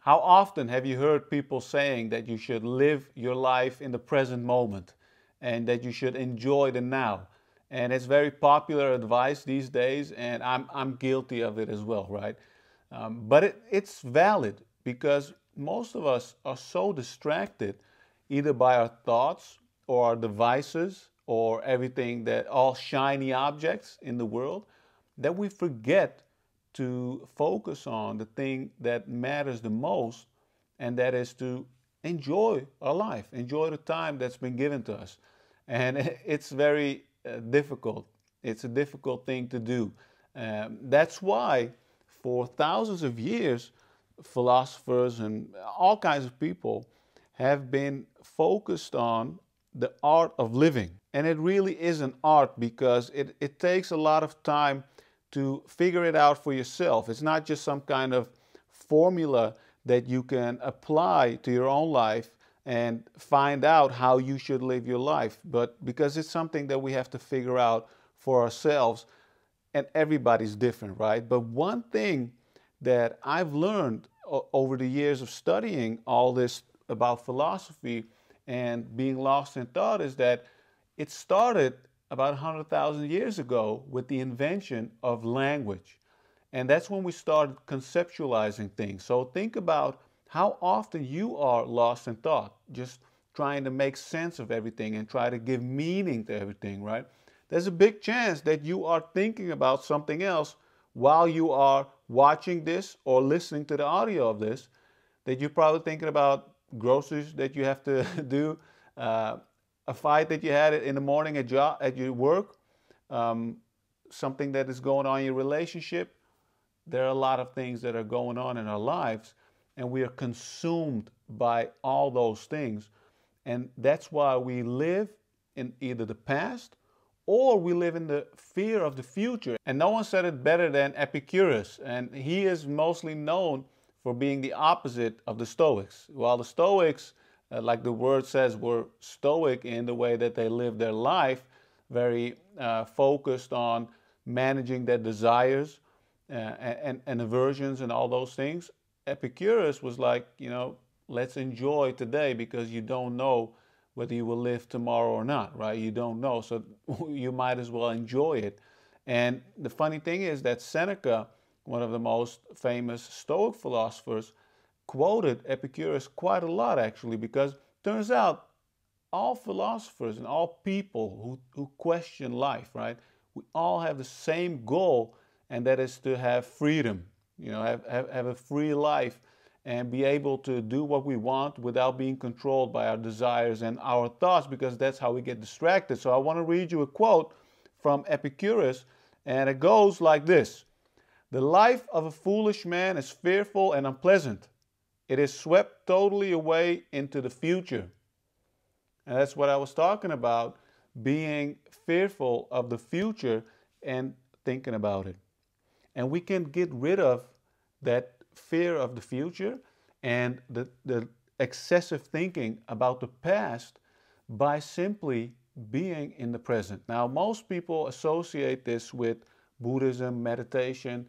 How often have you heard people saying that you should live your life in the present moment and that you should enjoy the now? And it's very popular advice these days, and I'm guilty of it as well, right? But it's valid because most of us are so distracted either by our thoughts or our devices or everything that all shiny objects in the world that we forget to focus on the thing that matters the most, and that is to enjoy our life, enjoy the time that's been given to us. And it's very difficult. It's a difficult thing to do. That's why, for thousands of years, philosophers and all kinds of people have been focused on the art of living. And it really is an art because it takes a lot of time to figure it out for yourself. It's not just some kind of formula that you can apply to your own life and find out how you should live your life, but because it's something that we have to figure out for ourselves, and everybody's different, right? But one thing that I've learned over the years of studying all this about philosophy and being lost in thought is that it started about 100,000 years ago with the invention of language. And that's when we started conceptualizing things. So think about how often you are lost in thought, just trying to make sense of everything and try to give meaning to everything, right? There's a big chance that you are thinking about something else while you are watching this or listening to the audio of this, that you're probably thinking about groceries that you have to do, a fight that you had in the morning at your work, something that is going on in your relationship. There are a lot of things that are going on in our lives, and we are consumed by all those things. And that's why we live in either the past or we live in the fear of the future. And no one said it better than Epicurus, and he is mostly known for being the opposite of the Stoics. While the Stoics, like the word says, were stoic in the way that they lived their life, very focused on managing their desires and aversions and all those things. Epicurus was like, let's enjoy today because you don't know whether you will live tomorrow or not, right? You don't know, so you might as well enjoy it. And the funny thing is that Seneca, one of the most famous Stoic philosophers, quoted Epicurus quite a lot, actually, because it turns out all philosophers and all people who question life, right? We all have the same goal, and that is to have freedom, have a free life and be able to do what we want without being controlled by our desires and our thoughts, because that's how we get distracted. So I want to read you a quote from Epicurus, and it goes like this: "The life of a foolish man is fearful and unpleasant. It is swept totally away into the future." And that's what I was talking about, being fearful of the future and thinking about it. And we can get rid of that fear of the future and the excessive thinking about the past by simply being in the present. Now, most people associate this with Buddhism, meditation,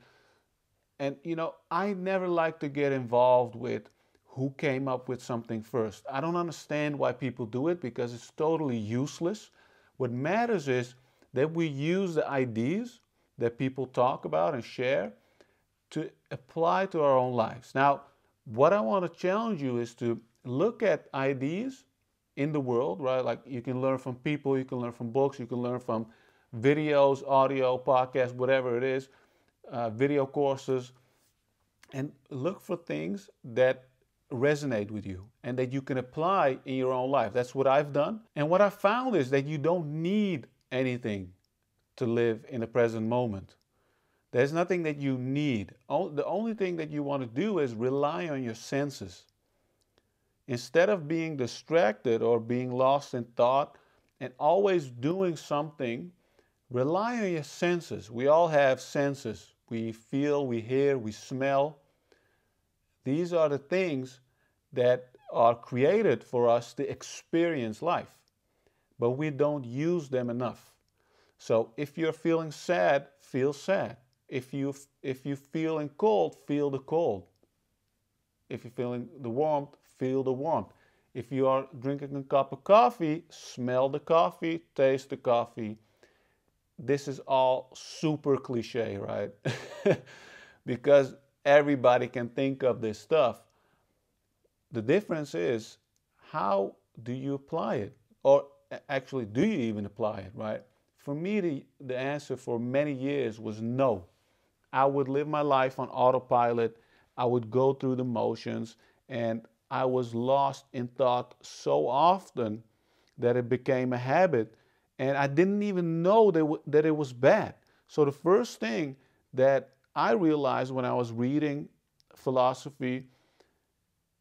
and I never like to get involved with who came up with something first. I don't understand why people do it because it's totally useless. What matters is that we use the ideas that people talk about and share to apply to our own lives. Now, what I want to challenge you is to look at ideas in the world, right? Like, you can learn from people, you can learn from books, you can learn from videos, audio, podcasts, whatever it is, video courses, and look for things that resonate with you and that you can apply in your own life. That's what I've done. And what I found is that you don't need anything to live in the present moment. There's nothing that you need. The only thing that you want to do is rely on your senses. Instead of being distracted or being lost in thought and always doing something, rely on your senses. We all have senses. We feel, we hear, we smell. These are the things that are created for us to experience life, but we don't use them enough. So if you're feeling sad, feel sad. If you're feeling cold, feel the cold. If you're feeling the warmth, feel the warmth. If you are drinking a cup of coffee, smell the coffee, taste the coffee. This is all super cliche, right? Because everybody can think of this stuff. The difference is, how do you apply it? Or actually, do you even apply it, right? For me, the answer for many years was no. I would live my life on autopilot. I would go through the motions, and I was lost in thought so often that it became a habit, and I didn't even know that it was bad. So the first thing that I realized when I was reading philosophy,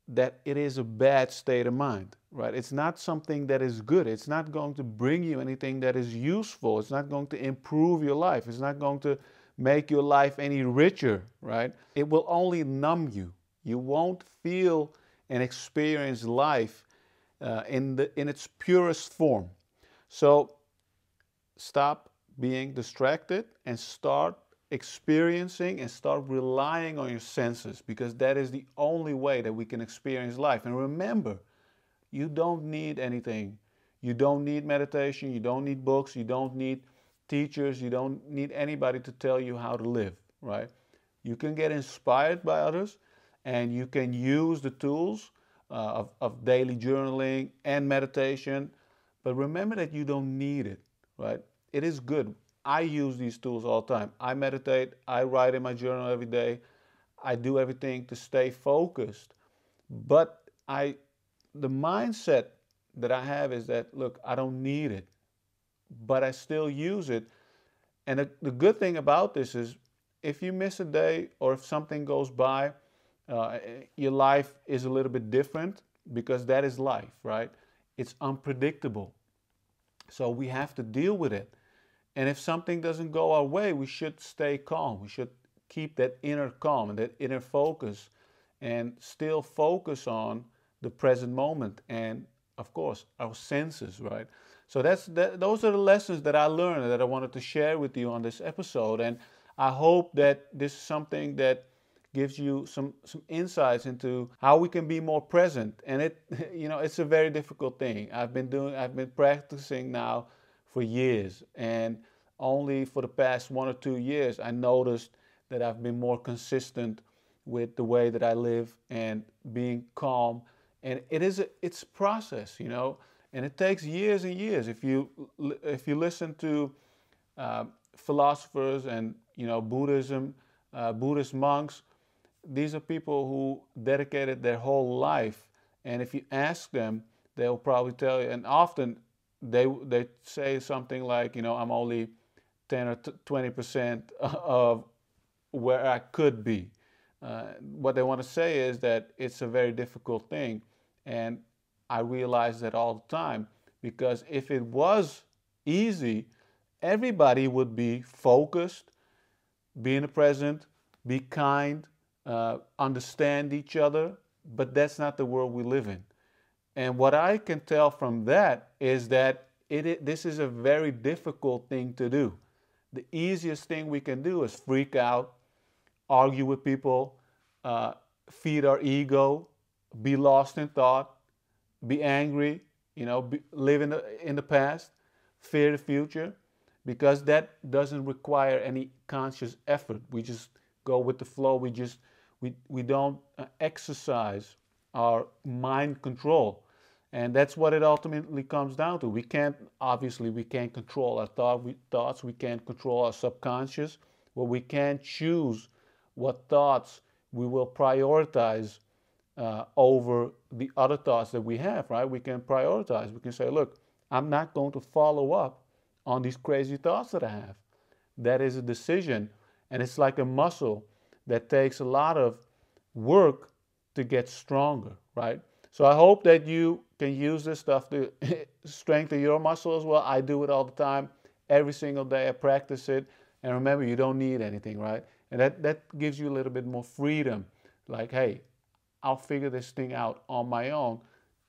that it is a bad state of mind, right? It's not something that is good. It's not going to bring you anything that is useful. It's not going to improve your life. It's not going to make your life any richer, right? It will only numb you. You won't feel and experience life in its purest form. So stop being distracted and start experiencing and start relying on your senses, because that is the only way that we can experience life. And remember, you don't need anything. You don't need meditation. You don't need books. You don't need teachers. You don't need anybody to tell you how to live, right? You can get inspired by others, and you can use the tools of daily journaling and meditation. But remember that you don't need it, right? It is good. I use these tools all the time. I meditate. I write in my journal every day. I do everything to stay focused. But the mindset that I have is that, look, I don't need it, but I still use it. And the good thing about this is, if you miss a day or if something goes by, your life is a little bit different, because that is life, right? It's unpredictable. So we have to deal with it. And if something doesn't go our way, we should stay calm. We should keep that inner calm and that inner focus, and still focus on the present moment and, of course, our senses, right? So those are the lessons that I learned that I wanted to share with you on this episode. And I hope that this is something that gives you some insights into how we can be more present. And it's a very difficult thing. I've been practicing now for years, and only for the past 1 or 2 years I noticed that I've been more consistent with the way that I live and being calm. And it's a process, and it takes years and years. If you listen to philosophers and Buddhist monks, these are people who dedicated their whole life, and if you ask them, they'll probably tell you, and often they say something like, I'm only 10 or 20% of where I could be. What they want to say is that it's a very difficult thing, and I realize that all the time, because if it was easy, everybody would be focused, be in the present, be kind, understand each other, but that's not the world we live in. And what I can tell from that is that this is a very difficult thing to do. The easiest thing we can do is freak out, argue with people, feed our ego, be lost in thought, be angry, live in the past, fear the future, because that doesn't require any conscious effort. We just go with the flow. We don't exercise our mind control. And that's what it ultimately comes down to. We can't control our thoughts. We can't control our subconscious. Well, we can choose what thoughts we will prioritize over the other thoughts that we have, right? We can prioritize. We can say, look, I'm not going to follow up on these crazy thoughts that I have. That is a decision. And it's like a muscle that takes a lot of work to get stronger, right? So I hope that you can use this stuff to strengthen your muscle as well. I do it all the time. Every single day I practice it. And remember, you don't need anything, right? And that gives you a little bit more freedom. Like, hey, I'll figure this thing out on my own.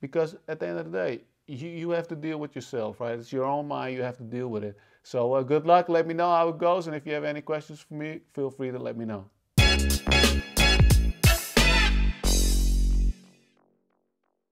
Because at the end of the day, you have to deal with yourself, right? It's your own mind. You have to deal with it. So good luck. Let me know how it goes. And if you have any questions for me, feel free to let me know.